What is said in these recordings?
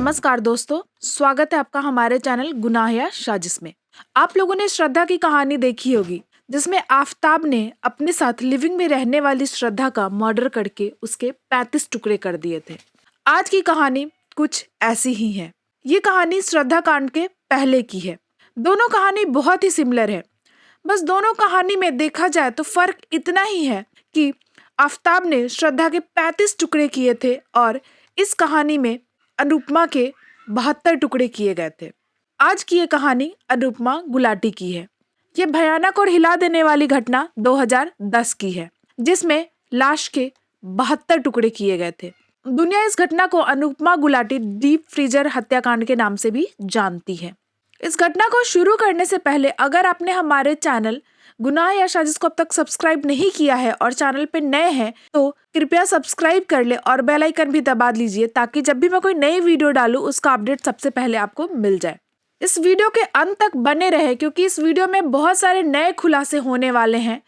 नमस्कार दोस्तों, स्वागत है आपका हमारे चैनल गुनाह या साजिश में। आप लोगों ने श्रद्धा की कहानी देखी होगी, जिसमें आफताब ने अपने साथ लिविंग में रहने वाली श्रद्धा का मर्डर करके उसके 35 टुकड़े कर दिए थे। आज की कहानी कुछ ऐसी ही है। ये कहानी श्रद्धा कांड के पहले की है। दोनों कहानी बहुत ही सिमिलर है। बस दोनों कहानी में देखा जाए तो फर्क इतना ही है कि आफताब ने श्रद्धा के 35 टुकड़े किए थे और इस कहानी में अनुपमा के 72 टुकड़े किए गए थे। आज की ये कहानी अनुपमा गुलाटी की है। ये भयानक और हिला देने वाली घटना 2010 की है, जिसमें लाश के 72 टुकड़े किए गए थे। दुनिया इस घटना को अनुपमा गुलाटी डीप फ्रीजर हत्याकांड के नाम से भी जानती है। इस घटना को शुरू करने से पहले अगर आपने हमारे चैनल गुनाह या साजिश को अब तक सब्सक्राइब नहीं किया है और चैनल पे नए हैं तो कृपया सब्सक्राइब कर ले और बेल आइकन भी दबा लीजिए, ताकि जब भी मैं कोई नई वीडियो डालूं उसका अपडेट सबसे पहले आपको मिल जाए। इस वीडियो के अंत तक बने रहे, क्योंकि इस वीडियो में बहुत सारे नए खुलासे होने वाले हैं।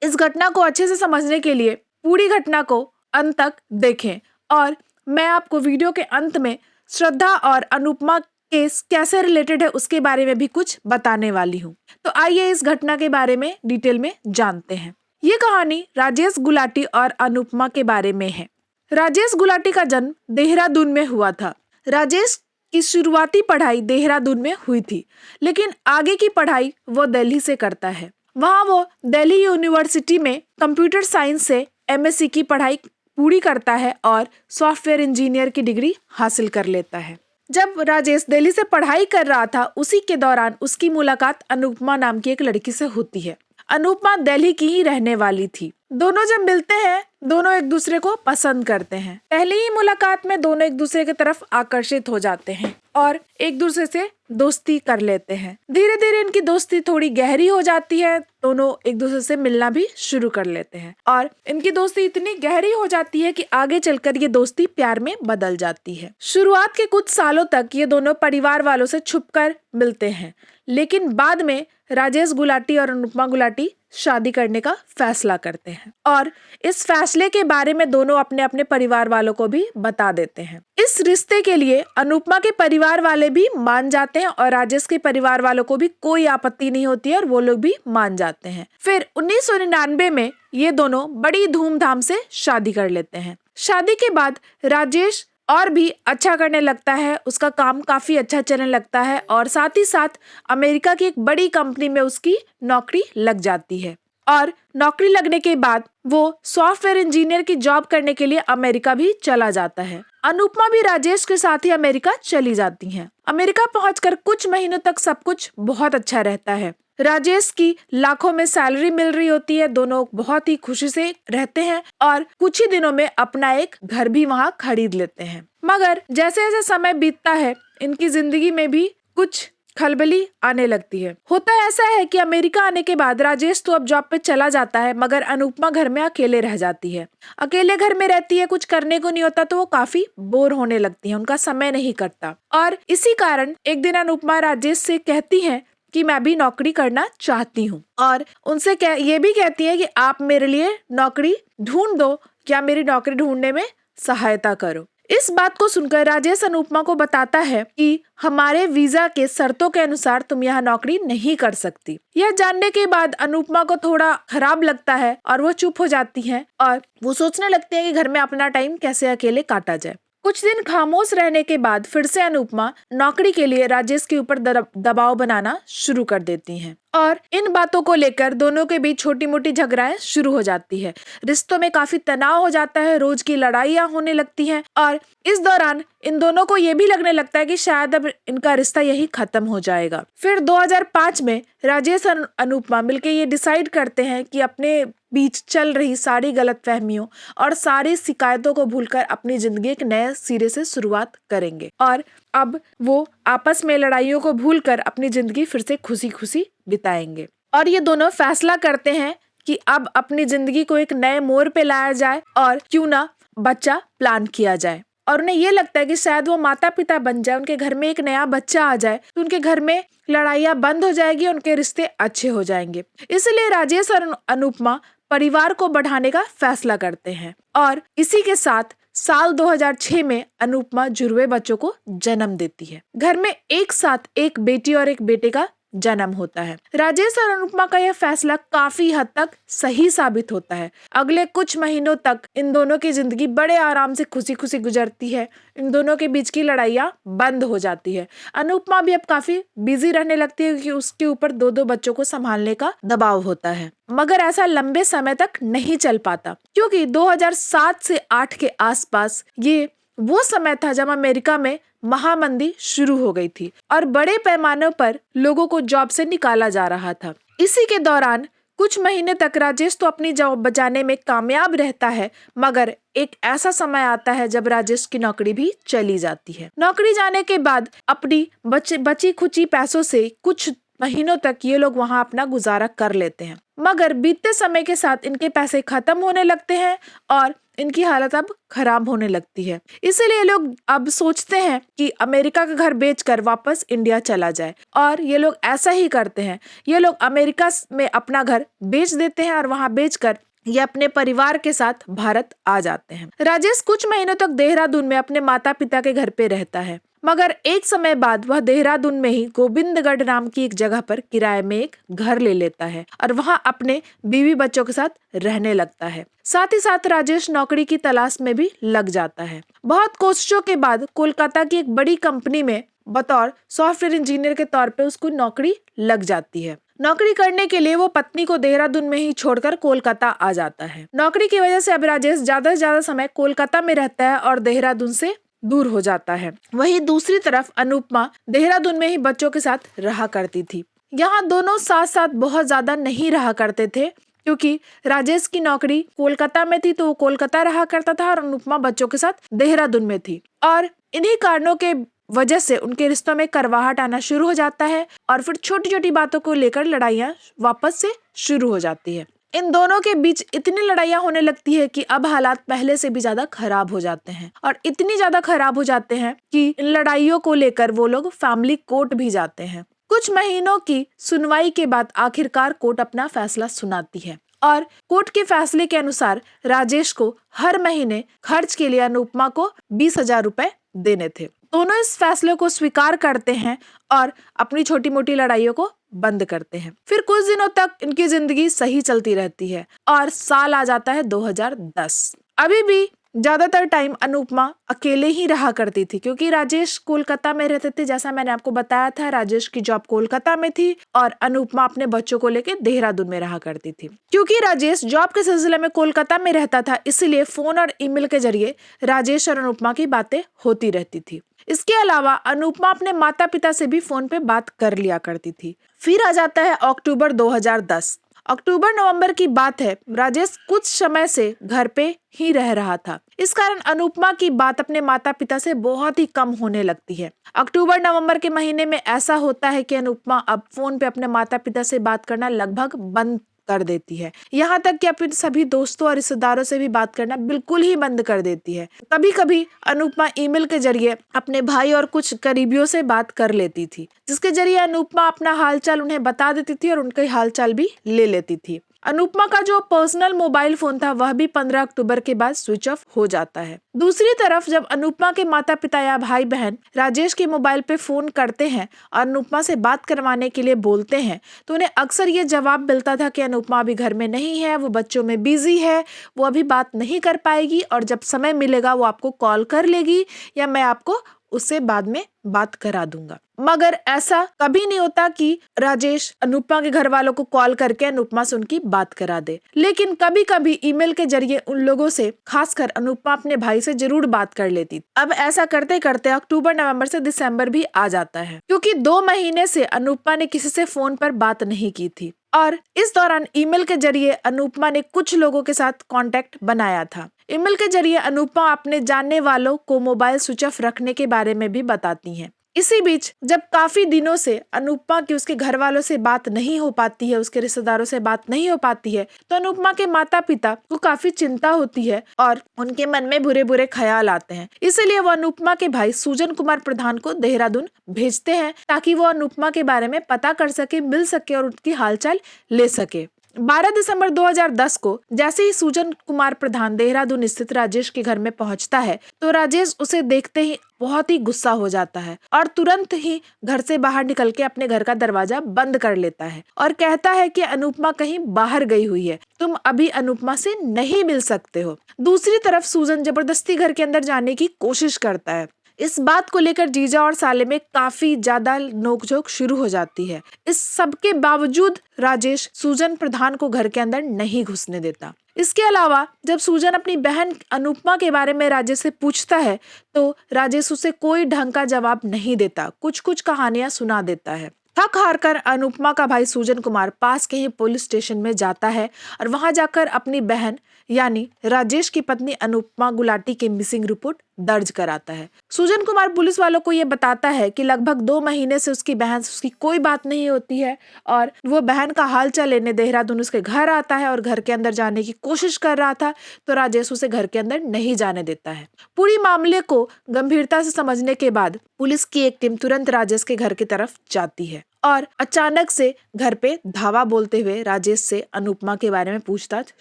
इस घटना को अच्छे से समझने के लिए पूरी घटना को अंत तक देखें और मैं आपको वीडियो के अंत में श्रद्धा और अनुपमा केस कैसे रिलेटेड है उसके बारे में भी कुछ बताने वाली हूँ। तो आइए इस घटना के बारे में डिटेल में जानते हैं। ये कहानी राजेश गुलाटी और अनुपमा के बारे में है। राजेश गुलाटी का जन्म देहरादून में हुआ था। राजेश की शुरुआती पढ़ाई देहरादून में हुई थी, लेकिन आगे की पढ़ाई वो दिल्ली से करता है। वहाँ वो दिल्ली यूनिवर्सिटी में कंप्यूटर साइंस से MSc की पढ़ाई पूरी करता है और सॉफ्टवेयर इंजीनियर की डिग्री हासिल कर लेता है। जब राजेश दिल्ली से पढ़ाई कर रहा था, उसी के दौरान उसकी मुलाकात अनुपमा नाम की एक लड़की से होती है। अनुपमा दिल्ली की ही रहने वाली थी। दोनों जब मिलते हैं, दोनों एक दूसरे को पसंद करते हैं। पहली ही मुलाकात में दोनों एक दूसरे की तरफ आकर्षित हो जाते हैं और एक दूसरे से दोस्ती कर लेते हैं। धीरे धीरे इनकी दोस्ती थोड़ी गहरी हो जाती है। दोनों एक दूसरे से मिलना भी शुरू कर लेते हैं और इनकी दोस्ती इतनी गहरी हो जाती है कि आगे चलकर ये दोस्ती प्यार में बदल जाती है। शुरुआत के कुछ सालों तक ये दोनों परिवार वालों से छुपकर मिलते हैं, लेकिन बाद में राजेश गुलाटी और अनुपमा गुलाटी शादी करने का फैसला करते हैं और इस फैसले के बारे में दोनों अपने अपने परिवार वालों को भी बता देते हैं। इस रिश्ते के लिए अनुपमा के परिवार वाले भी मान जाते हैं और राजेश के परिवार वालों को भी कोई आपत्ति नहीं होती है और वो लोग भी मान जाते हैं। फिर 1999 में ये दोनों बड़ी धूमधाम से शादी कर लेते हैं। शादी के बाद राजेश और भी अच्छा करने लगता है, उसका काम काफी अच्छा चलने लगता है और साथ ही साथ अमेरिका की एक बड़ी कंपनी में उसकी नौकरी लग जाती है और नौकरी लगने के बाद वो सॉफ्टवेयर इंजीनियर की जॉब करने के लिए अमेरिका भी चला जाता है। अनुपमा भी राजेश के साथ ही अमेरिका चली जाती हैं। अमेरिका पहुंचकर कुछ महीनों तक सब कुछ बहुत अच्छा रहता है। राजेश की लाखों में सैलरी मिल रही होती है। दोनों बहुत ही खुशी से रहते हैं और कुछ ही दिनों में अपना एक घर भी वहाँ खरीद लेते हैं। मगर जैसे जैसे समय बीतता है, इनकी जिंदगी में भी कुछ खलबली आने लगती है। होता ऐसा है कि अमेरिका आने के बाद राजेश तो अब जॉब पे चला जाता है, मगर अनुपमा घर में अकेले रह जाती है। अकेले घर में रहती है, कुछ करने को नहीं होता तो वो काफी बोर होने लगती है, उनका समय नहीं कटता। और इसी कारण एक दिन अनुपमा राजेश से कहती है कि मैं भी नौकरी करना चाहती हूँ और उनसे ये भी कहती है कि आप मेरे लिए नौकरी ढूंढ दो, क्या मेरी नौकरी ढूंढने में सहायता करो। इस बात को सुनकर राजेश अनुपमा को बताता है कि हमारे वीजा के शर्तों के अनुसार तुम यहाँ नौकरी नहीं कर सकती। यह जानने के बाद अनुपमा को थोड़ा खराब लगता है और वो चुप हो जाती है और वो सोचने लगती है कि घर में अपना टाइम कैसे अकेले काटा जाए। कुछ दिन खामोश रहने के बाद फिर से अनुपमा नौकरी के लिए राजेश के ऊपर दबाव बनाना शुरू कर देती हैं और इन बातों को लेकर दोनों के बीच छोटी मोटी झगड़ाएं शुरू हो जाती है। रिश्तों में काफी तनाव हो जाता है, रोज की लड़ाइयां होने लगती हैं और इस दौरान इन दोनों को ये भी लगने लगता है कि शायद अब इनका रिश्ता यही खत्म हो जाएगा। फिर 2005 में राजेश और अनुपमा मिलकर ये डिसाइड करते हैं कि अपने बीच चल रही सारी गलतफहमियों और सारी शिकायतों को भूलकर अपनी जिंदगी एक नए सिरे से शुरुआत करेंगे और अब वो आपस में लड़ाइयों को भूलकर अपनी जिंदगी फिर से खुशी खुशी बिताएंगे। और ये दोनों फैसला करते हैं कि अब अपनी जिंदगी को एक नए मोड़ पे लाया जाए और क्यों ना बच्चा प्लान किया जाए। और उन्हें ये लगता है कि शायद वो माता पिता बन जाए, उनके घर में एक नया बच्चा आ जाए तो उनके घर में लड़ाइयाँ बंद हो जाएगी, उनके रिश्ते अच्छे हो जाएंगे। इसलिए राजेश और अनुपमा परिवार को बढ़ाने का फैसला करते हैं और इसी के साथ साल 2006 में अनुपमा जुड़वे बच्चों को जन्म देती है। घर में एक साथ एक बेटी और एक बेटे का जन्म होता है। राजेश और अनुपमा का यह फैसला काफी हद तक सही साबित होता है। अगले कुछ महीनों तक इन दोनों की जिंदगी बड़े आराम से खुशी खुशी गुजरती है। इन दोनों के बीच की लड़ाइयाँ बंद हो जाती है। अनुपमा भी अब काफी बिजी रहने लगती है क्योंकि उसके ऊपर दो दो बच्चों को संभालने का दबाव होता है। मगर ऐसा लंबे समय तक नहीं चल पाता क्योंकि 2007 से 8 के आसपास ये वो समय था जब अमेरिका में महामंदी शुरू हो गई थी और बड़े पैमाने पर लोगों को जॉब से निकाला जा रहा था। इसी के दौरान कुछ महीने तक राजेश तो अपनी जॉब बचाने में कामयाब रहता है, मगर एक ऐसा समय आता है जब राजेश की नौकरी भी चली जाती है। नौकरी जाने के बाद अपनी बची खुची पैसों से कुछ महीनों तक ये लोग वहां अपना गुजारा कर लेते हैं, मगर बीतते समय के साथ इनके पैसे खत्म होने लगते हैं और इनकी हालत अब खराब होने लगती है। इसीलिए लोग अब सोचते हैं कि अमेरिका का घर बेचकर वापस इंडिया चला जाए और ये लोग ऐसा ही करते हैं। ये लोग अमेरिका में अपना घर बेच देते हैं और वहां बेचकर ये अपने परिवार के साथ भारत आ जाते हैं। राजेश कुछ महीनों तक देहरादून में अपने माता पिता के घर पे रहता है, मगर एक समय बाद वह देहरादून में ही गोविंदगढ़ नाम की एक जगह पर किराए में एक घर ले लेता है और वहां अपने बीवी बच्चों के साथ रहने लगता है। साथ ही साथ राजेश नौकरी की तलाश में भी लग जाता है। बहुत कोशिशों के बाद कोलकाता की एक बड़ी कंपनी में बतौर सॉफ्टवेयर इंजीनियर के तौर पे उसको नौकरी लग जाती है। नौकरी करने के लिए वो पत्नी को देहरादून में ही छोड़कर कोलकाता आ जाता है। नौकरी की वजह से अब राजेश ज्यादा से ज्यादा समय कोलकाता में रहता है और देहरादून से दूर हो जाता है। वहीं दूसरी तरफ अनुपमा देहरादून में ही बच्चों के साथ रहा करती थी। यहाँ दोनों साथ साथ बहुत ज्यादा नहीं रहा करते थे क्योंकि राजेश की नौकरी कोलकाता में थी तो वो कोलकाता रहा करता था और अनुपमा बच्चों के साथ देहरादून में थी और इन्हीं कारणों के वजह से उनके रिश्तों में करवाहट आना शुरू हो जाता है और फिर छोटी छोटी बातों को लेकर लड़ाइयाँ वापस से शुरू हो जाती है। इन दोनों के बीच इतनी लड़ाइयाँ होने लगती है कि अब हालात पहले से भी ज्यादा खराब हो जाते हैं और इतनी ज्यादा खराब हो जाते हैं कि इन लड़ाइयों को लेकर वो लोग फैमिली कोर्ट भी जाते हैं। कुछ महीनों की सुनवाई के बाद आखिरकार कोर्ट अपना फैसला सुनाती है और कोर्ट के फैसले के अनुसार राजेश को हर महीने खर्च के लिए अनुपमा को 20,000 रुपए देने थे। दोनों इस फैसले को स्वीकार करते हैं और अपनी छोटी मोटी लड़ाइयों को बंद करते हैं। फिर कुछ दिनों तक इनकी जिंदगी सही चलती रहती है और साल आ जाता है 2010। अभी भी ज्यादातर टाइम अनुपमा अकेले ही रहा करती थी क्योंकि राजेश कोलकाता में रहते थे। जैसा मैंने आपको बताया था, राजेश की जॉब कोलकाता में थी और अनुपमा अपने बच्चों को लेकर देहरादून में रहा करती थी। क्योंकि राजेश जॉब के सिलसिले में कोलकाता में रहता था, इसलिए फोन और ईमेल के जरिए राजेश और अनुपमा की बातें होती रहती थी। इसके अलावा अनुपमा अपने माता पिता से भी फोन पे बात कर लिया करती थी। फिर आ जाता है अक्टूबर 2010। अक्टूबर नवंबर की बात है। राजेश कुछ समय से घर पे ही रह रहा था, इस कारण अनुपमा की बात अपने माता पिता से बहुत ही कम होने लगती है। अक्टूबर नवंबर के महीने में ऐसा होता है कि अनुपमा अब फोन पे अपने माता पिता से बात करना लगभग बंद कर देती है। यहाँ तक कि अपने सभी दोस्तों और रिश्तेदारों से भी बात करना बिल्कुल ही बंद कर देती है। कभी कभी अनुपमा ईमेल के जरिए अपने भाई और कुछ करीबियों से बात कर लेती थी, जिसके जरिए अनुपमा अपना हालचाल उन्हें बता देती थी और उनके हालचाल भी ले लेती थी। अनुपमा का जो पर्सनल मोबाइल फोन था वह भी 15 अक्टूबर के बाद स्विच ऑफ हो जाता है। दूसरी तरफ जब अनुपमा के माता पिता या भाई बहन राजेश के मोबाइल पे फोन करते हैं और अनुपमा से बात करवाने के लिए बोलते हैं तो उन्हें अक्सर ये जवाब मिलता था कि अनुपमा अभी घर में नहीं है, वो बच्चों में बिजी है, वो अभी बात नहीं कर पाएगी और जब समय मिलेगा वो आपको कॉल कर लेगी या मैं आपको उससे बाद में बात करा दूंगा। मगर ऐसा कभी नहीं होता कि राजेश अनुपमा के घर वालों को कॉल करके अनुपमा से उनकी बात करा दे, लेकिन कभी कभी ईमेल के जरिए उन लोगों से, खासकर अनुपमा अपने भाई से जरूर बात कर लेती। अब ऐसा करते करते अक्टूबर नवंबर से दिसंबर भी आ जाता है क्योंकि 2 महीने से अनुपमा ने किसी से फोन पर बात नहीं की थी और इस दौरान ईमेल के जरिए अनुपमा ने कुछ लोगों के साथ कांटेक्ट बनाया था। ईमेल के जरिए अनुपमा अपने जानने वालों को मोबाइल स्विच ऑफ रखने के बारे में भी बताती हैं। इसी बीच जब काफी दिनों से अनुपमा की उसके घर वालों से बात नहीं हो पाती है, उसके रिश्तेदारों से बात नहीं हो पाती है, तो अनुपमा के माता पिता को काफी चिंता होती है और उनके मन में बुरे बुरे ख्याल आते हैं। इसीलिए वो अनुपमा के भाई सुजन कुमार प्रधान को देहरादून भेजते हैं ताकि वो अनुपमा के बारे में पता कर सके, मिल सके और उनकी हालचाल ले सके। 12 दिसंबर 2010 को जैसे ही सुजन कुमार प्रधान देहरादून स्थित राजेश के घर में पहुंचता है तो राजेश उसे देखते ही बहुत ही गुस्सा हो जाता है और तुरंत ही घर से बाहर निकल के अपने घर का दरवाजा बंद कर लेता है और कहता है कि अनुपमा कहीं बाहर गई हुई है, तुम अभी अनुपमा से नहीं मिल सकते हो। दूसरी तरफ सुजन जबरदस्ती घर के अंदर जाने की कोशिश करता है। इस बात को लेकर जीजा और साले में काफी ज्यादा नोकझोंक शुरू हो जाती है। इस सब के बावजूद राजेश सुजन प्रधान को घर के अंदर नहीं घुसने देता। इसके अलावा जब सुजन अपनी बहन अनुपमा के बारे में राजेश से पूछता है तो राजेश उसे कोई ढंग का जवाब नहीं देता, कुछ कुछ कहानियां सुना देता है। थक हार कर अनुपमा का भाई सुजन कुमार पास के ही पुलिस स्टेशन में जाता है और वहां जाकर अपनी बहन यानी राजेश की पत्नी अनुपमा गुलाटी की मिसिंग रिपोर्ट दर्ज कराता है। सुजन कुमार पुलिस वालों को ये बताता है कि लगभग 2 महीने से उसकी बहन से उसकी कोई बात नहीं होती है और वो बहन का हालचाल लेने देहरादून उसके घर आता है और घर के अंदर जाने की कोशिश कर रहा था तो राजेश उसे घर के अंदर नहीं जाने देता है। पूरी मामले को गंभीरता से समझने के बाद पुलिस की एक टीम तुरंत राजेश के घर की तरफ जाती है और अचानक से घर पे धावा बोलते हुए राजेश से अनुपमा के बारे में पूछताछ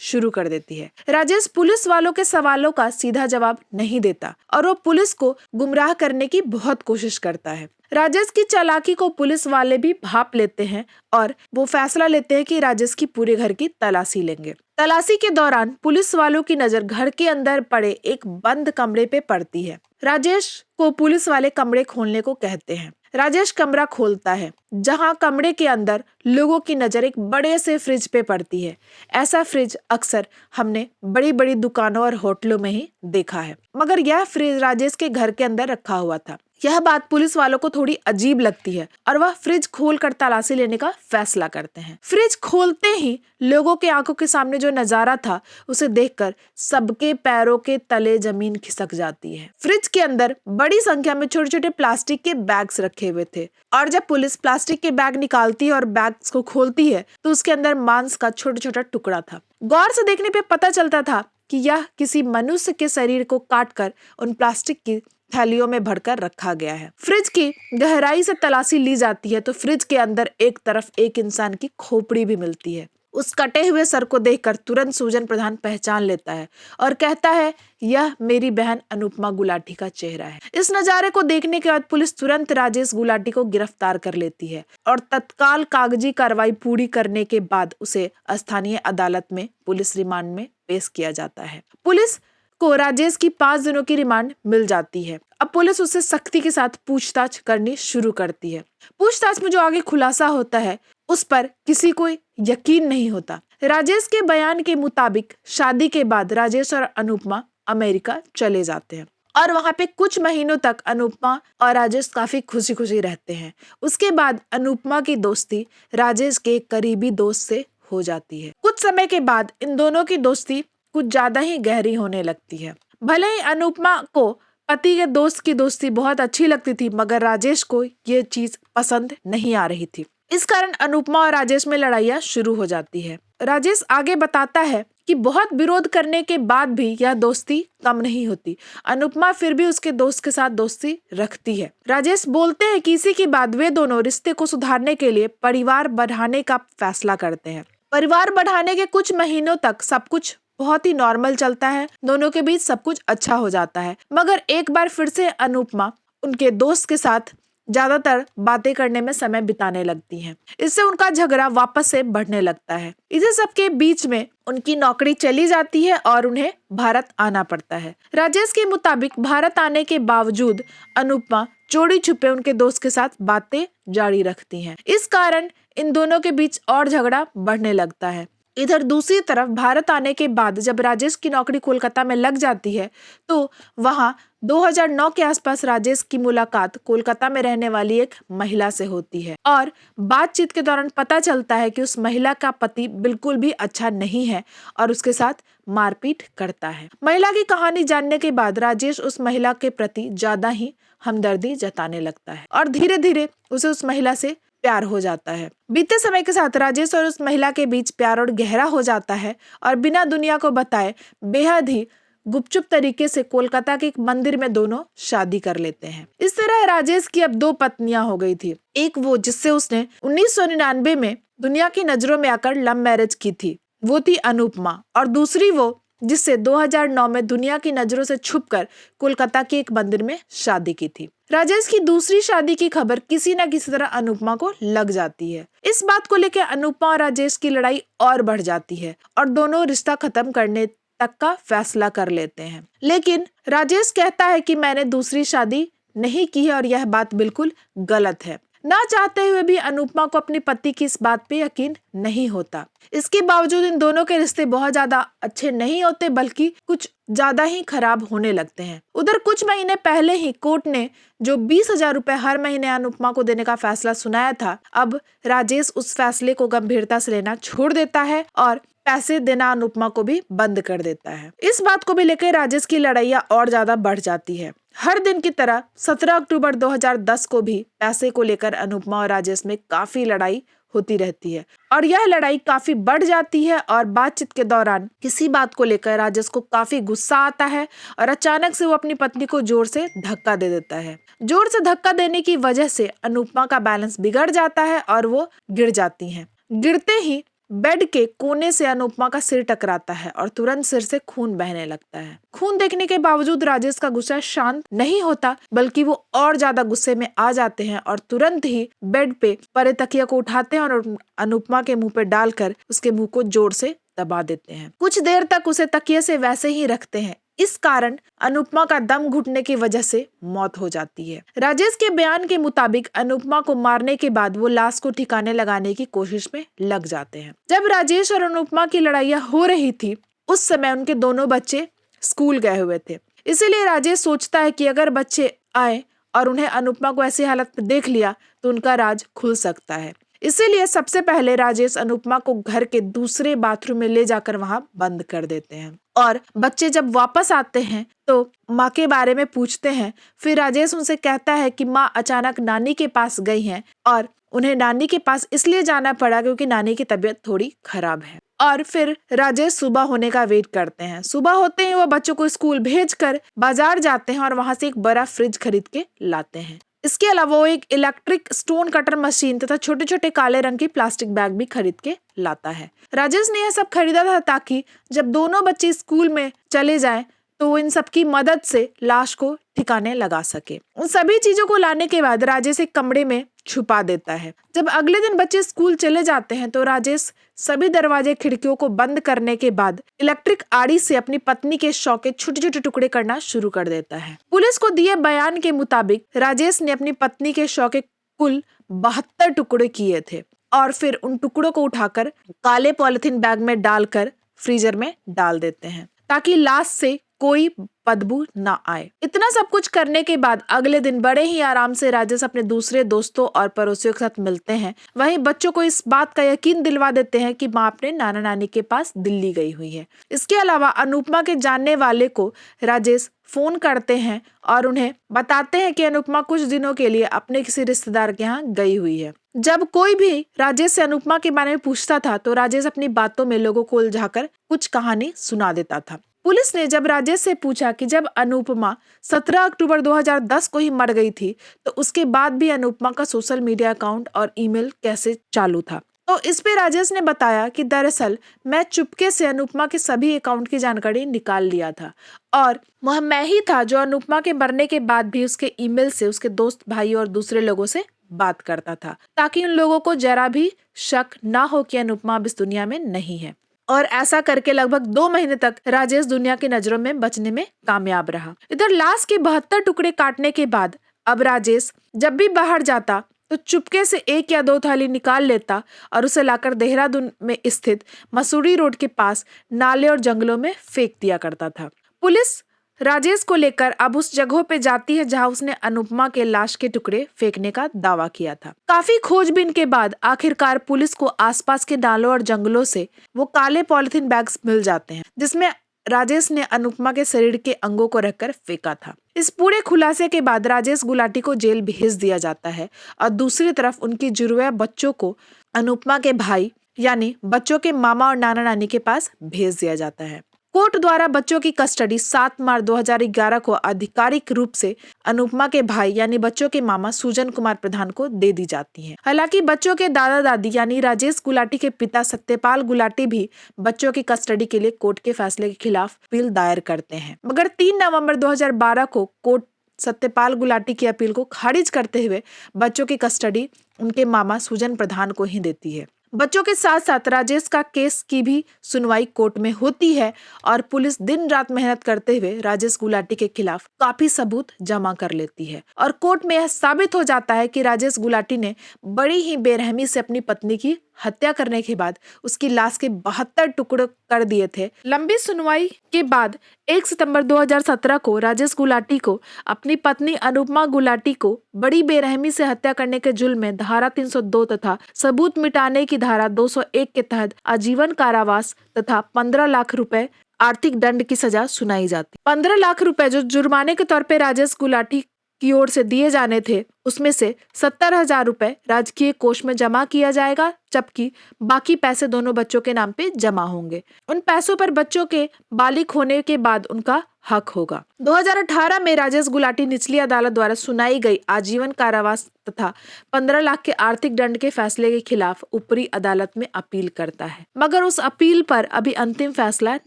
शुरू कर देती है। राजेश पुलिस वालों के सवालों का सीधा जवाब नहीं देता और वो पुलिस को गुमराह करने की बहुत कोशिश करता है। राजेश की चालाकी को पुलिस वाले भी भांप लेते हैं और वो फैसला लेते हैं कि राजेश की पूरे घर की तलाशी लेंगे। तलाशी के दौरान पुलिस वालों की नजर घर के अंदर पड़े एक बंद कमरे पे पड़ती है। राजेश को पुलिस वाले कमरे खोलने को कहते हैं। राजेश कमरा खोलता है जहां कमरे के अंदर लोगों की नजर एक बड़े से फ्रिज पे पड़ती है। ऐसा फ्रिज अक्सर हमने बड़ी बड़ी दुकानों और होटलों में ही देखा है, मगर यह फ्रिज राजेश के घर के अंदर रखा हुआ था। यह बात पुलिस वालों को थोड़ी अजीब लगती है और वह फ्रिज खोलकर तलाशी लेने का फैसला करते हैं। फ्रिज खोलते ही लोगों के आंखों के सामने जो नजारा था उसे देखकर सबके पैरों के तले जमीन खिसक जाती है। फ्रिज के अंदर बड़ी संख्या में छोटे छोटे प्लास्टिक के बैग्स रखे हुए थे और जब पुलिस प्लास्टिक के बैग निकालती है और बैग्स को खोलती है तो उसके अंदर मांस का छोटा छोटा टुकड़ा था। गौर से देखने पे पता चलता था कि यह किसी मनुष्य के शरीर को काटकर उन प्लास्टिक की थैलियों में भरकर रखा गया है। फ्रिज की गहराई से तलाशी ली जाती है तो फ्रिज के अंदर एक तरफ एक इंसान की खोपड़ी भी मिलती है। उस कटे हुए सर को देखकर तुरंत सुजन प्रधान पहचान लेता है और कहता है यह मेरी बहन अनुपमा गुलाटी का चेहरा है। इस नजारे को देखने के बाद पुलिस तुरंत राजेश गुलाटी को गिरफ्तार कर लेती है और तत्काल कागजी कार्रवाई पूरी करने के बाद उसे स्थानीय अदालत में पुलिस रिमांड में पेश किया जाता है। पुलिस को राजेश की 5 दिनों की रिमांड मिल जाती है। अब पुलिस उससे सख्ती के साथ पूछताछ करनी शुरू करती है। पूछताछ में जो आगे खुलासा होता है उस पर किसी को यकीन नहीं होता। राजेश के बयान के मुताबिक शादी के बाद राजेश और अनुपमा अमेरिका चले जाते हैं और वहां पे कुछ महीनों तक अनुपमा और राजेश काफी खुशी खुशी रहते हैं। उसके बाद अनुपमा की दोस्ती राजेश के करीबी दोस्त से हो जाती है। कुछ समय के बाद इन दोनों की दोस्ती कुछ ज्यादा ही गहरी होने लगती है। भले ही अनुपमा को पति के दोस्त की दोस्ती बहुत अच्छी लगती थी मगर राजेश को ये चीज पसंद नहीं आ रही थी। इस कारण अनुपमा और राजेश में लड़ाइयां शुरू हो जाती है। राजेश आगे बताता है कि बहुत विरोध करने के बाद भी यह दोस्ती कम नहीं होती। अनुपमा फिर भी उसके दोस्त के साथ दोस्ती रखती है। राजेश बोलते हैं कि इसी के बाद वे दोनों रिश्ते को सुधारने के लिए परिवार बढ़ाने का फैसला करते हैं। परिवार बढ़ाने के कुछ महीनों तक सब कुछ बहुत ही नॉर्मल चलता है, दोनों के बीच सब कुछ अच्छा हो जाता है। मगर एक बार फिर से अनुपमा उनके दोस्त के साथ ज्यादातर बातें करने में समय बिताने लगती हैं। इससे उनका झगड़ा वापस से बढ़ने लगता है। इसी सब के बीच में उनकी नौकरी चली जाती है और उन्हें भारत आना पड़ता है। राजेश के मुताबिक भारत आने के बावजूद अनुपमा चोरी छुपे उनके दोस्त के साथ बातें जारी रखती हैं। इस कारण इन दोनों के बीच और झगड़ा बढ़ने लगता है। इधर दूसरी तरफ भारत आने के बाद जब राजेश की नौकरी कोलकाता में लग जाती है तो वहां 2009 के आसपास राजेश की मुलाकात कोलकाता में रहने वाली एक महिला से होती है और बातचीत के दौरान पता चलता है कि उस महिला का पति बिल्कुल भी अच्छा नहीं है और उसके साथ मारपीट करता है। महिला की कहानी जानने के बाद राजेश उस महिला के प्रति ज्यादा ही हमदर्दी जताने लगता है और धीरे धीरे उसे उस महिला से प्यार हो जाता है। बीते समय के साथ राजेश और उस महिला के बीच प्यार और गहरा हो जाता है और बिना दुनिया को बताए बेहद ही गुपचुप तरीके से कोलकाता के एक मंदिर में दोनों शादी कर लेते हैं। इस तरह राजेश की अब 2 पत्नियां हो गई थी। एक वो जिससे उसने 1999 में दुनिया की नजरों में आकर लव मैरिज की थी, वो थी अनुपमा, और दूसरी वो जिससे 2009 में दुनिया की नजरों से छुपकर कोलकाता के एक मंदिर में शादी की थी। राजेश की दूसरी शादी की खबर किसी न किसी तरह अनुपमा को लग जाती है। इस बात को लेकर अनुपमा और राजेश की लड़ाई और बढ़ जाती है और दोनों रिश्ता खत्म करने तक का फैसला कर लेते हैं। लेकिन राजेश कहता है कि मैंने दूसरी शादी नहीं की है और यह बात बिल्कुल गलत है। ना चाहते हुए भी अनुपमा को अपने पति की इस बात पे यकीन नहीं होता। इसके बावजूद इन दोनों के रिश्ते बहुत ज्यादा अच्छे नहीं होते, बल्कि कुछ ज्यादा ही खराब होने लगते हैं। उधर कुछ महीने पहले ही कोर्ट ने जो 20,000 रुपए हर महीने अनुपमा को देने का फैसला सुनाया था, अब राजेश उस फैसले को गंभीरता से लेना छोड़ देता है और पैसे देना अनुपमा को भी बंद कर देता है। इस बात को भी लेकर राजेश की लड़ाइयाँ और ज्यादा बढ़ जाती है। हर दिन की तरह 17 अक्टूबर 2010 को भी पैसे को लेकर अनुपमा और राजेश में काफी लड़ाई होती रहती है और यह लड़ाई काफी बढ़ जाती है और बातचीत के दौरान किसी बात को लेकर राजेश को काफी गुस्सा आता है और अचानक से वो अपनी पत्नी को जोर से धक्का दे देता है। जोर से धक्का देने की वजह से अनुपमा का बैलेंस बिगड़ जाता है और वो गिर जाती हैं। गिरते ही बेड के कोने से अनुपमा का सिर टकराता है और तुरंत सिर से खून बहने लगता है। खून देखने के बावजूद राजेश का गुस्सा शांत नहीं होता, बल्कि वो और ज्यादा गुस्से में आ जाते हैं और तुरंत ही बेड पे पड़े तकिया को उठाते हैं और अनुपमा के मुंह पे डालकर उसके मुंह को जोर से दबा देते हैं। कुछ देर तक उसे तकिए से वैसे ही रखते हैं। इस कारण अनुपमा का दम घुटने की वजह से मौत हो जाती है। राजेश के बयान के मुताबिक अनुपमा को मारने के बाद वो लाश को ठिकाने लगाने की कोशिश में लग जाते हैं। जब राजेश और अनुपमा की लड़ाइयाँ हो रही थी, उस समय उनके दोनों बच्चे स्कूल गए हुए थे। इसीलिए राजेश सोचता है कि अगर बच्चे आए और उन्हें अनुपमा को ऐसी हालत में देख लिया तो उनका राज खुल सकता है। इसीलिए सबसे पहले राजेश अनुपमा को घर के दूसरे बाथरूम में ले जाकर वहां बंद कर देते हैं और बच्चे जब वापस आते हैं तो माँ के बारे में पूछते हैं। फिर राजेश उनसे कहता है कि माँ अचानक नानी के पास गई हैं और उन्हें नानी के पास इसलिए जाना पड़ा क्योंकि नानी की तबीयत थोड़ी खराब है। और फिर राजेश सुबह होने का वेट करते हैं। सुबह होते ही वो बच्चों को स्कूल भेजकर बाजार जाते हैं और वहां से एक बड़ा फ्रिज खरीद के लाते हैं। इसके अलावा वो एक इलेक्ट्रिक स्टोन कटर मशीन तथा छोटे छोटे काले रंग की प्लास्टिक बैग भी खरीद के लाता है। राजेश ने यह सब खरीदा था ताकि जब दोनों बच्चे स्कूल में चले जाएं तो वो इन सब की मदद से लाश को ठिकाने लगा सके। उन सभी चीजों को लाने के बाद राजेश एक कमरे में छुपा देता है। जब अगले दिन बच्चे स्कूल चले जाते हैं तो राजेश सभी दरवाजे खिड़कियों को बंद करने के बाद इलेक्ट्रिक आड़ी से अपनी पत्नी के शव के छोटे छोटे टुकड़े करना शुरू कर देता है। पुलिस को दिए बयान के मुताबिक राजेश ने अपनी पत्नी के शव के कुल 72 टुकड़े किए थे और फिर उन टुकड़ों को उठाकर काले पॉलिथीन बैग में डालकर फ्रीजर में डाल देते हैं ताकि लाश से कोई बदबू ना आए। इतना सब कुछ करने के बाद अगले दिन बड़े ही आराम से राजेश अपने दूसरे दोस्तों और पड़ोसियों के साथ मिलते हैं। वहीं बच्चों को इस बात का यकीन दिलवा देते हैं कि माँ अपने नाना नानी के पास दिल्ली गई हुई है। इसके अलावा अनुपमा के जानने वाले को राजेश फोन करते हैं और उन्हें बताते हैं कि अनुपमा कुछ दिनों के लिए अपने किसी रिश्तेदार के यहाँ गई हुई है। जब कोई भी राजेश से अनुपमा के बारे में पूछता था तो राजेश अपनी बातों में लोगों को उलझाकर कुछ कहानी सुना देता था। पुलिस ने जब राजेश से पूछा कि जब अनुपमा 17 अक्टूबर 2010 को ही मर गई थी तो उसके बाद भी अनुपमा का सोशल मीडिया अकाउंट और ईमेल कैसे चालू था, तो इस पे राजेश ने बताया कि दरअसल मैं चुपके से अनुपमा के सभी अकाउंट की जानकारी निकाल लिया था और वह मैं ही था जो अनुपमा के मरने के बाद भी उसके ईमेल से उसके दोस्त भाई और दूसरे लोगों से बात करता था ताकि उन लोगों को जरा भी शक ना हो कि अनुपमा अब इस दुनिया में नहीं है। और ऐसा करके लगभग 2 महीने तक राजेश दुनिया की नजरों में बचने में कामयाब रहा। इधर लाश के 72 टुकड़े काटने के बाद अब राजेश जब भी बाहर जाता तो चुपके से 1 या 2 थाली निकाल लेता और उसे लाकर देहरादून में स्थित मसूरी रोड के पास नाले और जंगलों में फेंक दिया करता था। पुलिस राजेश को लेकर अब उस जगह पे जाती है जहां उसने अनुपमा के लाश के टुकड़े फेंकने का दावा किया था। काफी खोजबीन के बाद आखिरकार पुलिस को आसपास के नालों और जंगलों से वो काले पॉलिथीन बैग्स मिल जाते हैं जिसमें राजेश ने अनुपमा के शरीर के अंगों को रखकर फेंका था। इस पूरे खुलासे के बाद राजेश गुलाटी को जेल भेज दिया जाता है और दूसरी तरफ उनकी जुड़वा बच्चों को अनुपमा के भाई यानी बच्चों के मामा और नाना नानी के पास भेज दिया जाता है। कोर्ट द्वारा बच्चों की कस्टडी 7 मार्च 2011 को आधिकारिक रूप से अनुपमा के भाई यानी बच्चों के मामा सुजन कुमार प्रधान को दे दी जाती है। हालांकि बच्चों के दादा दादी यानी राजेश गुलाटी के पिता सत्यपाल गुलाटी भी बच्चों की कस्टडी के लिए कोर्ट के फैसले के खिलाफ अपील दायर करते हैं, मगर 3 नवंबर 2012 को कोर्ट सत्यपाल गुलाटी की अपील को खारिज करते हुए बच्चों की कस्टडी उनके मामा सुजन प्रधान को ही देती है। बच्चों के साथ साथ राजेश का केस की भी सुनवाई कोर्ट में होती है और पुलिस दिन रात मेहनत करते हुए राजेश गुलाटी के खिलाफ काफी सबूत जमा कर लेती है और कोर्ट में यह साबित हो जाता है कि राजेश गुलाटी ने बड़ी ही बेरहमी से अपनी पत्नी की हत्या करने के बाद उसकी लाश के 72 टुकड़े कर दिए थे। लंबी सुनवाई के बाद 1 सितंबर 2017 को राजेश गुलाटी को अपनी पत्नी अनुपमा गुलाटी को बड़ी बेरहमी से हत्या करने के जुर्म में धारा 302 तथा सबूत मिटाने की धारा 201 के तहत आजीवन कारावास तथा 15 लाख रुपए आर्थिक दंड की सजा सुनाई जाती। 15 लाख रुपए जो जुर्माने के तौर पे राजेश गुलाटी की ओर से दिए जाने थे, उसमें से 70,000 रुपए राजकीय कोष में जमा किया जाएगा, जबकि बाकी पैसे दोनों बच्चों के नाम पे जमा होंगे। उन पैसों पर बच्चों के बालिग होने के बाद उनका हक होगा। 2018 में राजेश गुलाटी निचली अदालत द्वारा सुनाई गई आजीवन कारावास तथा 15 लाख के आर्थिक दंड के फैसले के खिलाफ ऊपरी अदालत में अपील करता है, मगर उस अपील पर अभी अंतिम फैसला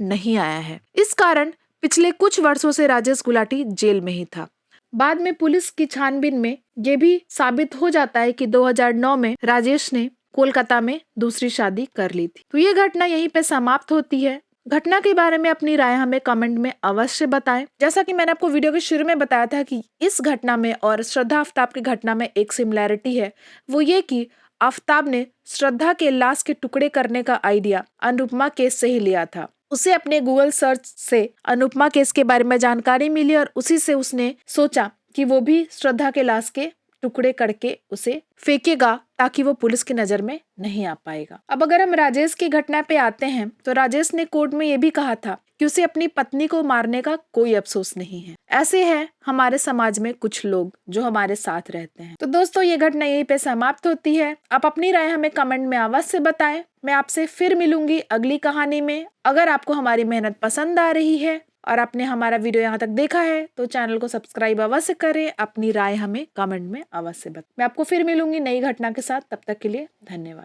नहीं आया है। इस कारण पिछले कुछ वर्षों से राजेश गुलाटी जेल में ही था। बाद में पुलिस की छानबीन में ये भी साबित हो जाता है कि 2009 में राजेश ने कोलकाता में दूसरी शादी कर ली थी। तो ये घटना यहीं पे समाप्त होती है। घटना के बारे में अपनी राय हमें कमेंट में अवश्य बताएं। जैसा कि मैंने आपको वीडियो के शुरू में बताया था कि इस घटना में और श्रद्धा आफ्ताब की घटना में एक सिमिलैरिटी है, वो ये कि आफ्ताब ने श्रद्धा के लाश के टुकड़े करने का आइडिया अनुपमा केस से ही लिया था। उसे अपने गूगल सर्च से अनुपमा केस के बारे में जानकारी मिली और उसी से उसने सोचा कि वो भी श्रद्धा के लाश के टुकड़े करके उसे फेंकेगा ताकि वो पुलिस की नजर में नहीं आ पाएगा। अब अगर हम राजेश की घटना पे आते हैं तो राजेश ने कोर्ट में ये भी कहा था कि उसे अपनी पत्नी को मारने का कोई अफसोस नहीं है। ऐसे हैं हमारे समाज में कुछ लोग जो हमारे साथ रहते हैं। तो दोस्तों ये घटना यहीं पे समाप्त होती है। आप अपनी राय हमें कमेंट में अवश्य बताएं। मैं आपसे फिर मिलूंगी अगली कहानी में। अगर आपको हमारी मेहनत पसंद आ रही है और आपने हमारा वीडियो यहाँ तक देखा है तो चैनल को सब्सक्राइब अवश्य करें। अपनी राय हमें कमेंट में अवश्य बताएं। मैं आपको फिर मिलूंगी नई घटना के साथ। तब तक के लिए धन्यवाद।